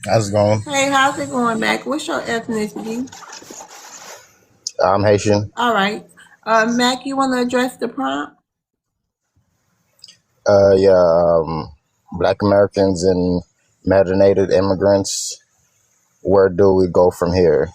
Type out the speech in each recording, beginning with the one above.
How's it going? Hey, how's it going, Mac? What's your ethnicity? I'm Haitian. All right. Mac, you want to address the prompt? Yeah, Black Americans and melanated immigrants. Where do we go from here?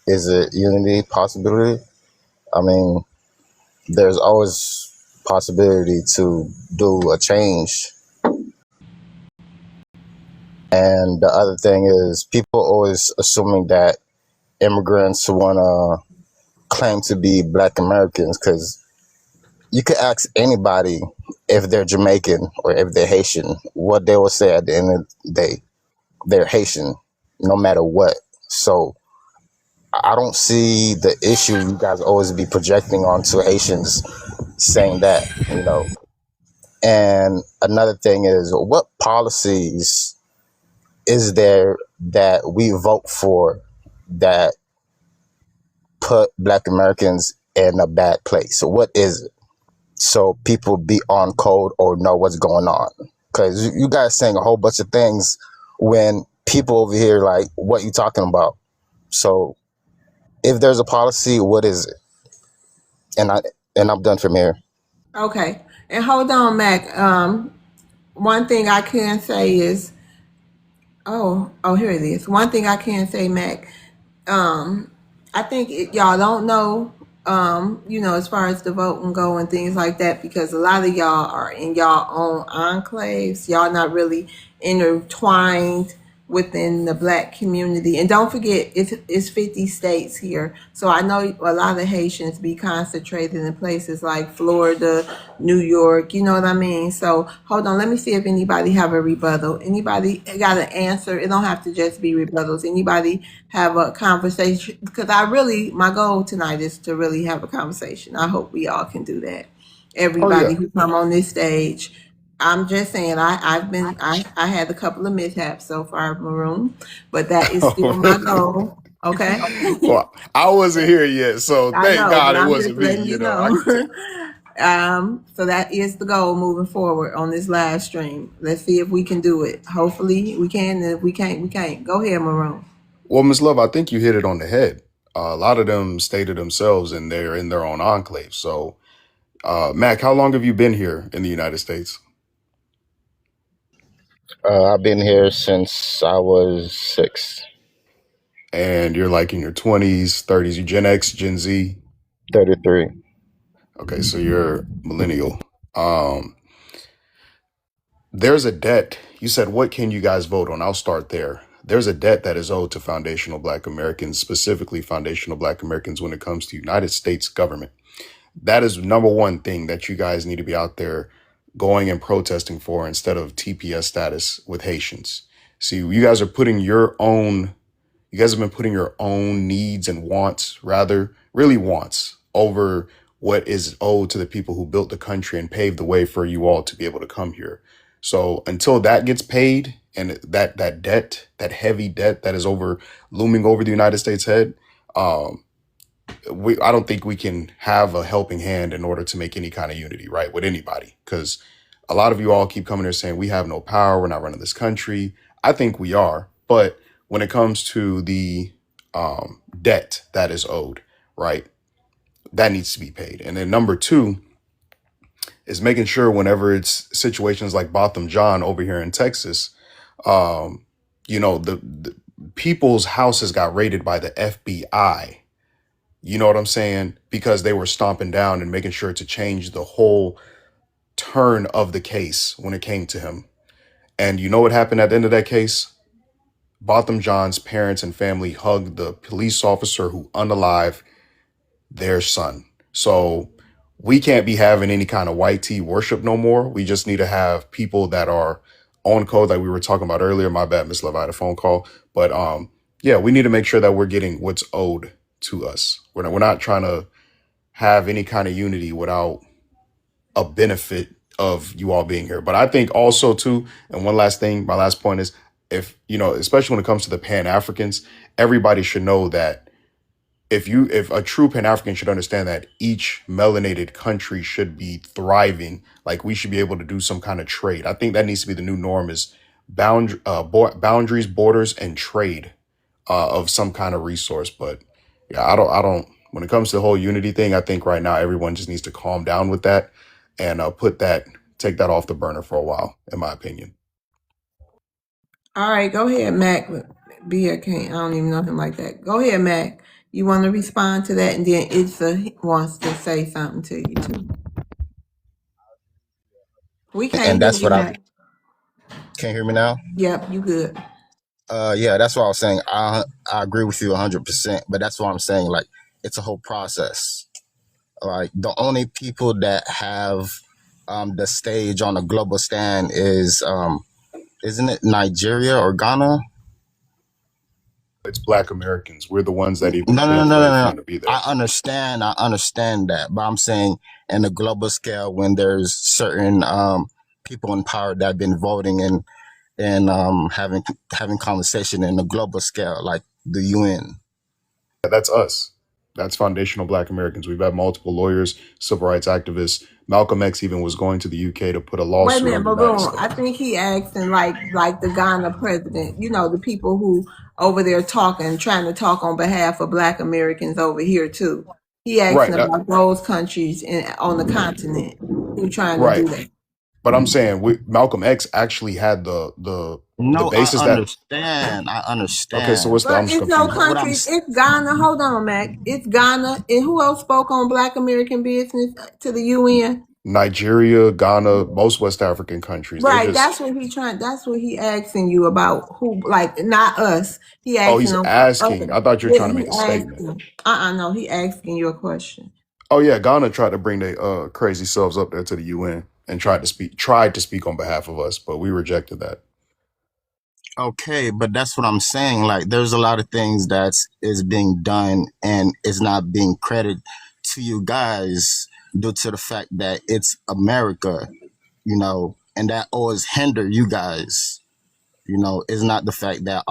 Is it unity possibility? I mean, there's always possibility to do a change. And the other thing is, people always assuming that immigrants want to claim to be Black Americans because you could ask anybody if they're Jamaican or if they're Haitian, what they will say at the end of the day. They're Haitian, no matter what. So I don't see the issue you guys always be projecting onto Haitians saying that. And another thing is, what policies is there that we vote for that put Black Americans in a bad place? So what is it? So people be on code or know what's going on. Because you guys saying a whole bunch of things when people over here like, what you talking about? So if there's a policy, what is it? And I'm done from here. Okay. And hold on, Mac. One thing I can say is, oh, here it is. One thing I can say, Mac. Um, I think y'all don't know, as far as the vote and go and things like that, because a lot of y'all are in y'all own enclaves. Y'all not really intertwined within the black community. And don't forget, it's 50 states here. So I know a lot of Haitians be concentrated in places like Florida, New York, you know what I mean? So hold on, let me see if anybody have a rebuttal. Anybody got an answer? It don't have to just be rebuttals. Anybody have a conversation? Because my goal tonight is to really have a conversation. I hope we all can do that. Oh Everybody yeah. who come on this stage. I'm just saying, I had a couple of mishaps so far, Maroon, but that is still my goal. Okay. Well, I wasn't here yet, so I thank know, but God it I'm just wasn't me. letting you I know. could tell. So that is the goal moving forward on this live stream. Let's see if we can do it. Hopefully we can. And if we can't, we can't. Go ahead, Maroon. Well, Miss Love, I think you hit it on the head. A lot of them stated themselves, and they're in their own enclave. So, Mac, how long have you been here in the United States? I've been here since I was 6, And you're like in your 20s, 30s. You Gen X, Gen Z. 33. Okay, so you're millennial. Um, there's a debt. You said, what can you guys vote on? I'll start there. There's a debt that is owed to foundational Black Americans, specifically foundational Black Americans, when it comes to United States government. That is number one thing that you guys need to be out there going and protesting for instead of TPS status with Haitians. See, you guys have been putting your own needs and wants, rather, really wants, over what is owed to the people who built the country and paved the way for you all to be able to come here. So until that gets paid and that debt, that heavy debt that is looming over the United States head, um, I don't think we can have a helping hand in order to make any kind of unity, right, with anybody. Because a lot of you all keep coming here saying we have no power, we're not running this country. I think we are, but when it comes to the debt that is owed, right, that needs to be paid. And then number two is making sure whenever it's situations like Botham John over here in Texas, um, the people's houses got raided by the FBI. You know what I'm saying? Because they were stomping down and making sure to change the whole turn of the case when it came to him. And you know what happened at the end of that case? Botham John's parents and family hugged the police officer who unalived their son. So we can't be having any kind of white tea worship no more. We just need to have people that are on code, like we were talking about earlier. My bad, Miss Love, I had a phone call. But yeah, we need to make sure that we're getting what's owed to us. We're not trying to have any kind of unity without a benefit of you all being here. But I think also too, and one last thing, my last point is, if especially when it comes to the Pan Africans, everybody should know that if a true Pan African should understand that each melanated country should be thriving, like we should be able to do some kind of trade. I think that needs to be the new norm, is boundaries, borders, and trade of some kind of resource. But yeah, I don't. When it comes to the whole unity thing, I think right now everyone just needs to calm down with that and take that off the burner for a while, in my opinion. All right, go ahead, Mac. Be a king. I don't even know him like that. Go ahead, Mac. You want to respond to that, and then Itza wants to say something to you too. We can't And hear that's you, what I Mac. can hear me now. Yep, you good. Yeah, that's what I was saying. I agree with you 100%. But that's what I'm saying. Like, it's a whole process. Like, the only people that have the stage on a global stand is isn't it Nigeria or Ghana? It's Black Americans. We're the ones that even No, no, no, paved the no, way no, for no. them to be there. I understand that, but I'm saying in a global scale, when there's certain people in power that have been voting and having conversation in a global scale, like the UN. That's us. That's foundational Black Americans. We've had multiple lawyers, civil rights activists. Malcolm X even was going to the UK to put a Wait a lawsuit minute, on the United Maroon. I States. think he asking like the Ghana president. You know, the people who over there talking, trying to talk on behalf of Black Americans over here too. He asking Right. about those countries on the continent who trying to do Right. that. But I'm saying Malcolm X actually had the No, I basis that. understand. I Okay, so understand. what's the? I'm But just it's no confused. But what I'm countries. It's Ghana. Hold on, Mac. It's Ghana. And who else spoke on Black American business to the UN? Nigeria, Ghana, most West African countries. They're Right. just. That's what he trying. That's what he asking you about. Who, like, not us. He Oh, asking he's them asking. other. I thought you were Yeah, trying to he make a statement. asking. No, he asking you a question. Oh yeah, Ghana tried to bring their crazy selves up there to the UN and tried to speak on behalf of us, but we rejected that. okay, but that's what I'm saying. Like, there's a lot of things that is being done and is not being credited to you guys due to the fact that it's America, and that always hinder you guys. It's not the fact that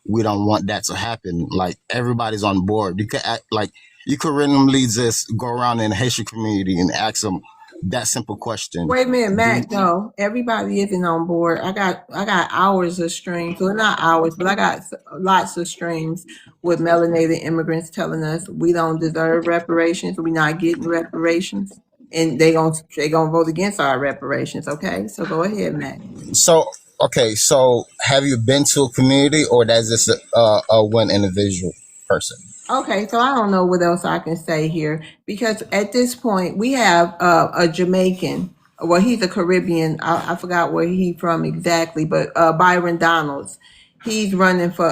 we don't want that to happen. Like, everybody's on board. You could act like you could randomly just go around in the Haitian community and ask them that simple question. Wait a minute, Do you, Mac. No, everybody isn't on board. I got hours of streams. Well, not hours, but I got lots of streams with melanated immigrants telling us we don't deserve reparations. We're not getting reparations, and they gonna vote against our reparations. Okay, so go ahead, Mac. so okay, so have you been to a community, or that's just a one individual person? Okay, so I don't know what else I can say here because at this point we have a Jamaican. Well, he's a Caribbean. I forgot where he's from exactly, but Byron Donalds. He's running for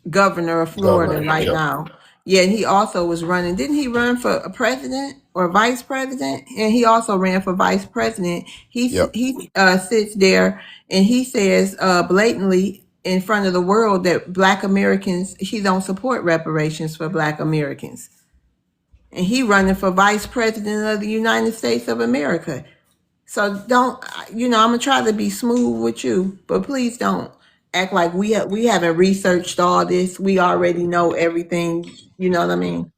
governor of Florida Governor. right Yep. now. Yeah, and he also was running. Didn't he run for a president or vice president? And he also ran for vice president. Yep. He sits there and he says blatantly in front of the world that Black Americans, he don't support reparations for Black Americans. And he running for vice president of the United States of America. So don't, I'm gonna try to be smooth with you, but please don't act like we haven't researched all this. We already know everything. You know what I mean?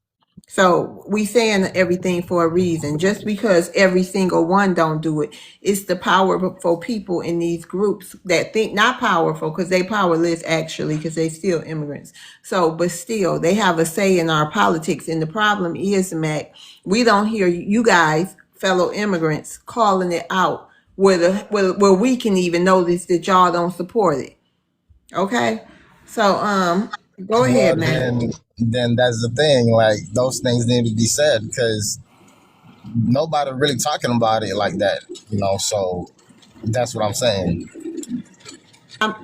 So we saying everything for a reason. Just because every single one don't do it, it's the powerful people in these groups that think not powerful because they powerless actually because they still immigrants. So, but still, they have a say in our politics. And the problem is, Mac, we don't hear you guys, fellow immigrants, calling it out where we can even notice that y'all don't support it. Okay, so go Well, ahead, Mac. then that's the thing. Like, those things need to be said because nobody really talking about it like that. So that's what I'm saying.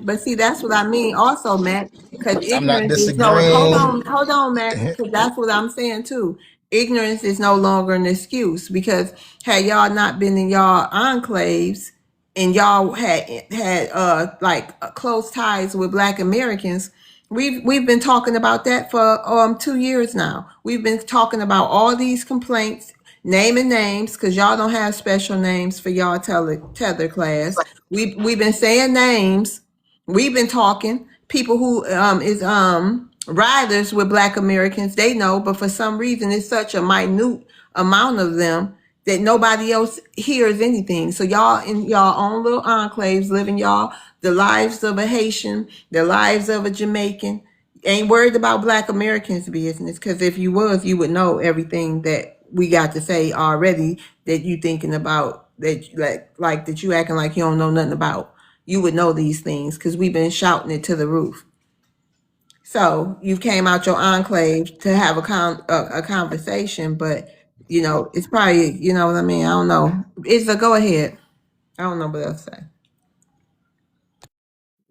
But see, that's what I mean also, Mac, because I'm not ignorance is no, disagreeing. hold on, Mac, because that's what I'm saying too. Ignorance is no longer an excuse because had y'all not been in y'all enclaves and y'all had close ties with Black Americans, we've been talking about that for 2 years now. We've been talking about all these complaints, naming names because y'all don't have special names for y'all tether class. We've been saying names. We've been talking. People who is riders with Black Americans, they know, but for some reason it's such a minute amount of them that nobody else hears anything. So y'all in y'all own little enclaves, living y'all the lives of a Haitian, the lives of a Jamaican. Ain't worried about Black Americans' business, because if you was, you would know everything that we got to say already that you thinking about, that like that you acting like you don't know nothing about. You would know these things because we've been shouting it to the roof. So you came out your enclave to have a conversation, but it's probably, you know what I mean. I don't know. It's a go ahead. I don't know what else to say.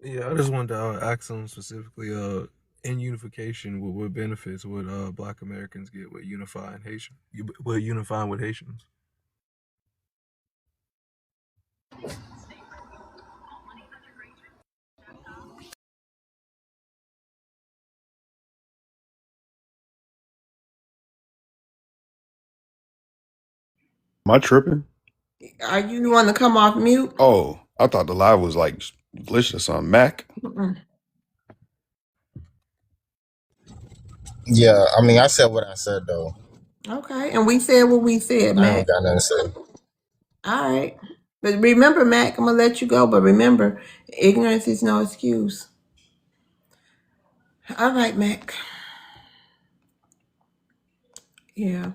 Yeah, I just wanted to ask them specifically. In unification, what benefits would Black Americans get with unifying Haitian? With unifying with Haitians? Am I tripping? Are you want to come off mute? Oh, I thought the live was like delicious on Mac. Mm-mm. Yeah, I mean, I said what I said though. Okay, and we said what we said, I ain't Mac. got nothing to say. All right, but remember, Mac, I'm gonna let you go. But remember, ignorance is no excuse. All right, Mac. Yeah.